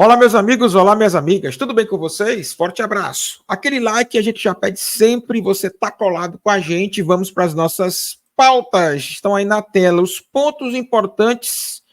Olá, meus amigos, olá, minhas amigas, tudo bem com vocês? Forte abraço. Aquele like que a gente já pede sempre, você tá colado com a gente. Vamos para as nossas pautas. Estão aí na tela os pontos importantes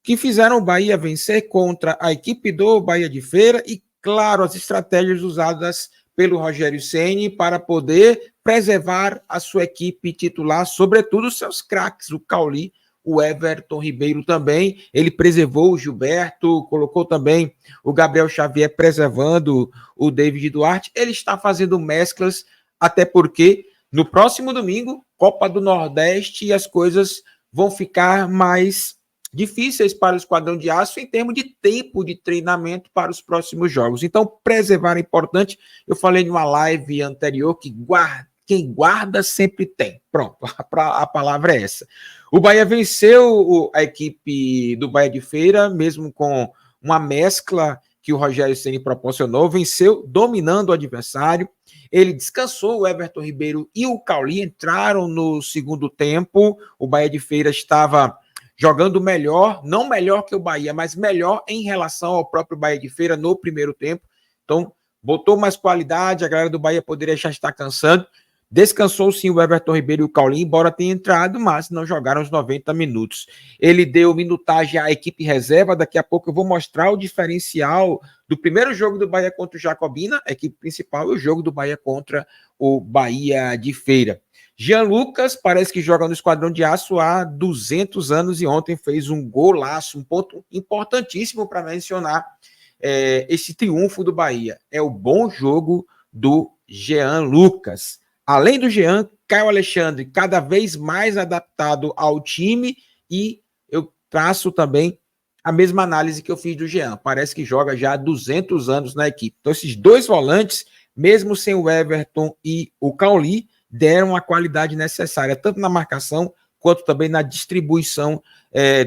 que fizeram o Bahia vencer contra a equipe do Bahia de Feira e, claro, as estratégias usadas pelo Rogério Ceni para poder preservar a sua equipe titular, sobretudo os seus craques, o Cauli, o Everton Ribeiro também, ele preservou o Gilberto, colocou também o Gabriel Xavier preservando o David Duarte, ele está fazendo mesclas, até porque no próximo domingo, Copa do Nordeste, e as coisas vão ficar mais difíceis para o Esquadrão de Aço em termos de tempo de treinamento para os próximos jogos. Então, preservar é importante. Eu falei numa live anterior que quem guarda sempre tem. Pronto, a palavra é essa. O Bahia venceu a equipe do Bahia de Feira, mesmo com uma mescla que o Rogério Ceni proporcionou, venceu dominando o adversário. Ele descansou, o Everton Ribeiro e o Cauli entraram no segundo tempo. O Bahia de Feira estava jogando melhor, não melhor que o Bahia, mas melhor em relação ao próprio Bahia de Feira no primeiro tempo. Então, botou mais qualidade, a galera do Bahia poderia já estar cansando. Descansou sim o Everton Ribeiro e o Cauli, embora tenha entrado, mas não jogaram os 90 minutos. Ele deu minutagem à equipe reserva, daqui a pouco eu vou mostrar o diferencial do primeiro jogo do Bahia contra o Jacobina, a equipe principal, e o jogo do Bahia contra o Bahia de Feira. Jean Lucas parece que joga no Esquadrão de Aço há 200 anos e ontem fez um golaço, um ponto importantíssimo para mencionar esse triunfo do Bahia. É o bom jogo do Jean Lucas. Além do Jean, Caio Alexandre cada vez mais adaptado ao time e eu traço também a mesma análise que eu fiz do Jean. Parece que joga já há 200 anos na equipe. Então esses dois volantes, mesmo sem o Everton e o Cauli, deram a qualidade necessária, tanto na marcação quanto também na distribuição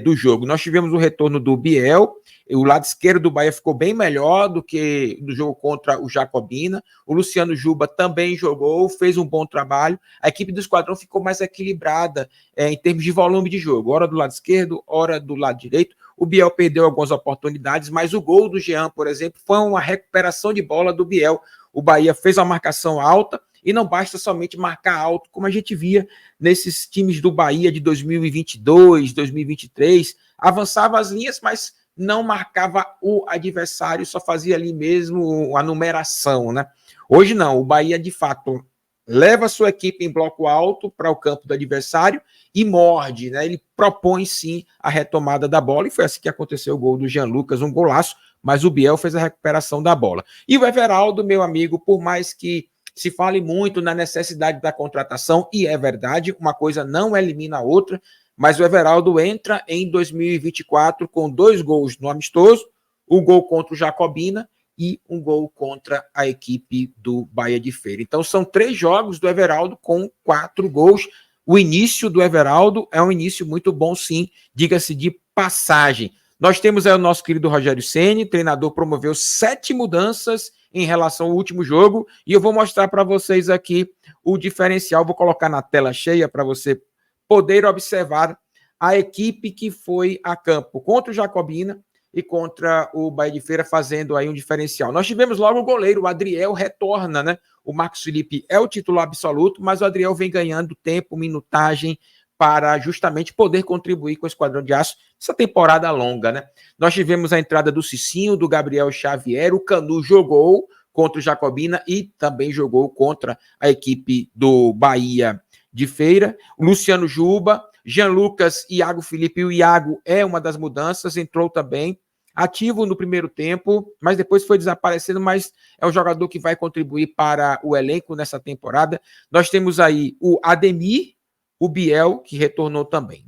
do jogo. Nós tivemos o retorno do Biel, o lado esquerdo do Bahia ficou bem melhor do que no jogo contra o Jacobina. O Luciano Juba também jogou, fez um bom trabalho. A equipe do Esquadrão ficou mais equilibrada em termos de volume de jogo. Hora do lado esquerdo, hora do lado direito. O Biel perdeu algumas oportunidades, mas o gol do Jean, por exemplo, foi uma recuperação de bola do Biel. O Bahia fez uma marcação alta, e não basta somente marcar alto, como a gente via nesses times do Bahia de 2022, 2023, avançava as linhas, mas não marcava o adversário, só fazia ali mesmo a numeração, né? Hoje não, o Bahia de fato leva a sua equipe em bloco alto para o campo do adversário e morde, né? Ele propõe sim a retomada da bola e foi assim que aconteceu o gol do Jean Lucas, um golaço, mas o Biel fez a recuperação da bola. E o Everaldo, meu amigo, por mais que se fale muito na necessidade da contratação, e é verdade, uma coisa não elimina a outra, mas o Everaldo entra em 2024 com 2 gols no amistoso, um gol contra o Jacobina e um gol contra a equipe do Bahia de Feira. Então são 3 jogos do Everaldo com 4 gols. O início do Everaldo é um início muito bom, sim, diga-se de passagem. Nós temos aí o nosso querido Rogério Ceni, treinador, promoveu 7 mudanças em relação ao último jogo, e eu vou mostrar para vocês aqui o diferencial, vou colocar na tela cheia para você poder observar a equipe que foi a campo contra o Jacobina e contra o Bahia de Feira, fazendo aí um diferencial. Nós tivemos logo o goleiro, o Adriel retorna, né? O Marcos Felipe é o titular absoluto, mas o Adriel vem ganhando tempo, minutagem, para justamente poder contribuir com o Esquadrão de Aço essa temporada longa, né? Nós tivemos a entrada do Cicinho, do Gabriel Xavier, o Canu jogou contra o Jacobina e também jogou contra a equipe do Bahia de Feira. O Luciano Juba, Jean Lucas, Iago Felipe, o Iago é uma das mudanças, entrou também, ativo no primeiro tempo, mas depois foi desaparecendo, mas é um jogador que vai contribuir para o elenco nessa temporada. Nós temos aí o Ademir, o Biel, que retornou também.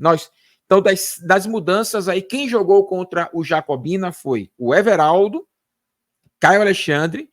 Então, das mudanças aí, quem jogou contra o Jacobina foi o Everaldo, Caio Alexandre,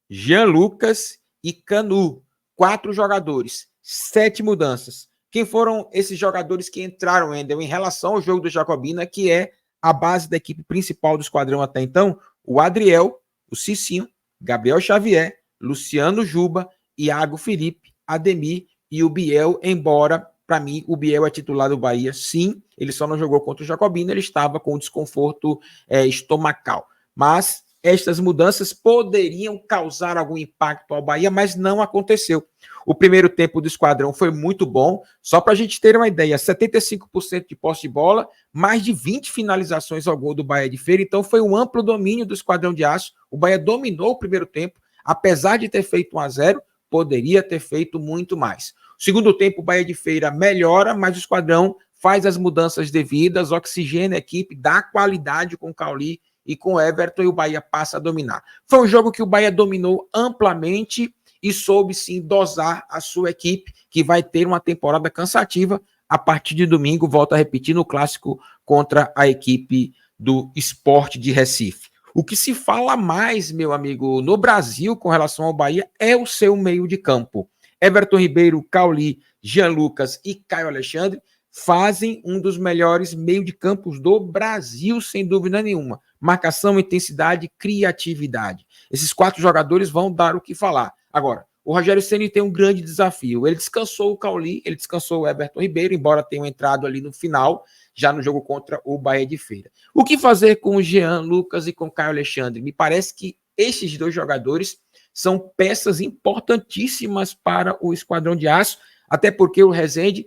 Jean Lucas e Canu. 4 jogadores, 7 mudanças. Quem foram esses jogadores que entraram, Endel, em relação ao jogo do Jacobina, que é a base da equipe principal do esquadrão até então? O Adriel, o Cicinho, Gabriel Xavier, Luciano Juba, Iago Felipe, Ademir e o Biel, embora para mim, o Biel é titular do Bahia, sim. Ele só não jogou contra o Jacobina, ele estava com desconforto estomacal. mas estas mudanças poderiam causar algum impacto ao Bahia, mas não aconteceu. O primeiro tempo do Esquadrão foi muito bom, só para a gente ter uma ideia, 75% de posse de bola, mais de 20 finalizações ao gol do Bahia de Feira, então foi um amplo domínio do Esquadrão de Aço. O Bahia dominou o primeiro tempo, apesar de ter feito 1-0, poderia ter feito muito mais. Segundo tempo, o Bahia de Feira melhora, mas o Esquadrão faz as mudanças devidas, oxigena a equipe, dá qualidade com o Cauli e com o Everton, e o Bahia passa a dominar. Foi um jogo que o Bahia dominou amplamente e soube sim dosar a sua equipe, que vai ter uma temporada cansativa a partir de domingo, volto a repetir, no clássico contra a equipe do Sport de Recife. O que se fala mais, meu amigo, no Brasil com relação ao Bahia é o seu meio de campo. Everton Ribeiro, Cauli, Jean Lucas e Caio Alexandre fazem um dos melhores meio de campos do Brasil, sem dúvida nenhuma. Marcação, intensidade, criatividade. Esses 4 jogadores vão dar o que falar. Agora, o Rogério Ceni tem um grande desafio. Ele descansou o Cauli, ele descansou o Everton Ribeiro, embora tenham entrado ali no final, já no jogo contra o Bahia de Feira. O que fazer com o Jean Lucas e com o Caio Alexandre? Me parece que esses 2 jogadores são peças importantíssimas para o Esquadrão de Aço, até porque o Rezende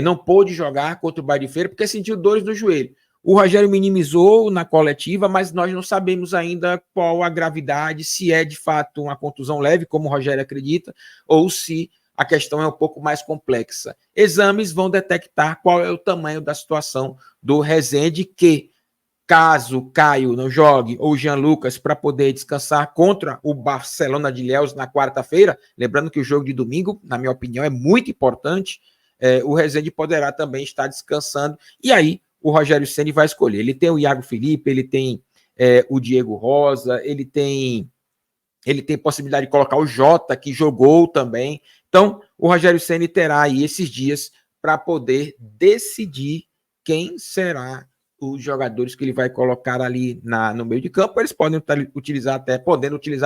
não pôde jogar contra o Bahia de Feira porque sentiu dores no joelho. O Rogério minimizou na coletiva, mas nós não sabemos ainda qual a gravidade, se é de fato uma contusão leve, como o Rogério acredita, ou se a questão é um pouco mais complexa. Exames vão detectar qual é o tamanho da situação do Rezende, que, caso Caio não jogue, ou Jean Lucas, para poder descansar contra o Barcelona de Ilhéus na quarta-feira, lembrando que o jogo de domingo, na minha opinião, é muito importante, o Rezende poderá também estar descansando, e aí o Rogério Ceni vai escolher. Ele tem o Iago Felipe, ele tem o Diego Rosa, ele tem possibilidade de colocar o Jota, que jogou também. Então, o Rogério Ceni terá aí esses dias para poder decidir quem será os jogadores que ele vai colocar ali no meio de campo. Eles podem utilizar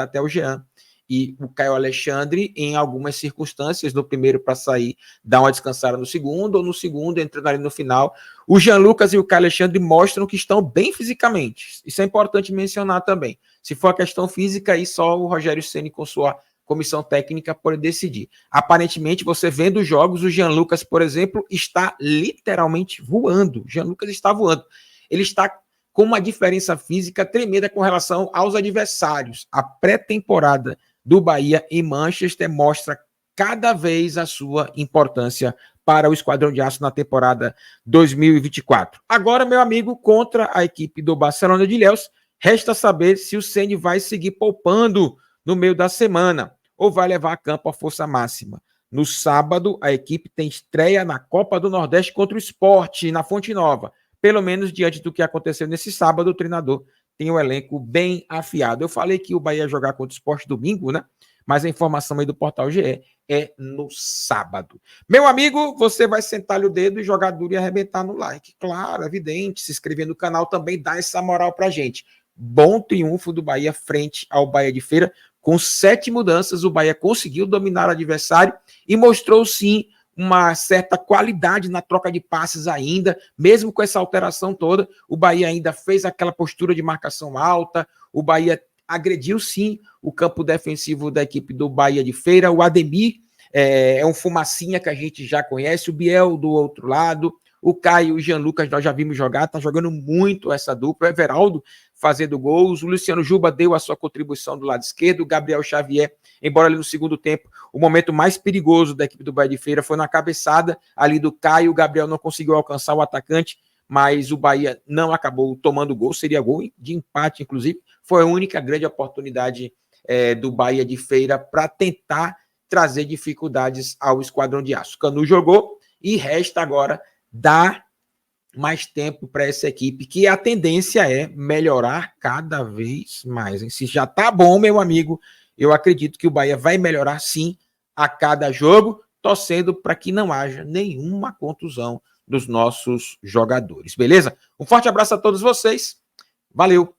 até o Jean e o Caio Alexandre em algumas circunstâncias, no primeiro para sair, dar uma descansada no segundo, ou no segundo, entrando ali no final. O Jean Lucas e o Caio Alexandre mostram que estão bem fisicamente. Isso é importante mencionar também. Se for a questão física, aí só o Rogério Ceni com sua comissão técnica pode decidir. Aparentemente, você vendo os jogos, o Jean Lucas, por exemplo, está literalmente voando. O Jean Lucas está voando. Ele está com uma diferença física tremenda com relação aos adversários. A pré-temporada do Bahia em Manchester mostra cada vez a sua importância para o Esquadrão de Aço na temporada 2024. Agora, meu amigo, contra a equipe do Barcelona de Ilhéus, resta saber se o Ceni vai seguir poupando no meio da semana ou vai levar a campo a força máxima. No sábado, a equipe tem estreia na Copa do Nordeste contra o Sport, na Fonte Nova. Pelo menos diante do que aconteceu nesse sábado, o treinador tem um elenco bem afiado. Eu falei que o Bahia ia jogar contra o Sport domingo, né? Mas a informação aí do Portal GE é no sábado. Meu amigo, você vai sentar-lhe o dedo e jogar duro e arrebentar no like. Claro, evidente. Se inscrever no canal também dá essa moral pra gente. Bom triunfo do Bahia frente ao Bahia de Feira. Com 7 mudanças, o Bahia conseguiu dominar o adversário e mostrou, sim, uma certa qualidade na troca de passes ainda, mesmo com essa alteração toda, o Bahia ainda fez aquela postura de marcação alta, o Bahia agrediu sim o campo defensivo da equipe do Bahia de Feira, o Ademir é um fumacinha que a gente já conhece, o Biel do outro lado, o Caio e o Jean Lucas nós já vimos jogar, tá jogando muito essa dupla, o Everaldo fazendo gols, o Luciano Juba deu a sua contribuição do lado esquerdo, o Gabriel Xavier, embora ali no segundo tempo, o momento mais perigoso da equipe do Bahia de Feira foi na cabeçada ali do Caio, o Gabriel não conseguiu alcançar o atacante, mas o Bahia não acabou tomando gol, seria gol de empate, inclusive, foi a única grande oportunidade do Bahia de Feira para tentar trazer dificuldades ao Esquadrão de Aço. Canu jogou e resta agora dar mais tempo para essa equipe, que a tendência é melhorar cada vez mais. Se já tá bom, meu amigo, eu acredito que o Bahia vai melhorar sim a cada jogo, torcendo para que não haja nenhuma contusão dos nossos jogadores, beleza? Um forte abraço a todos vocês, valeu!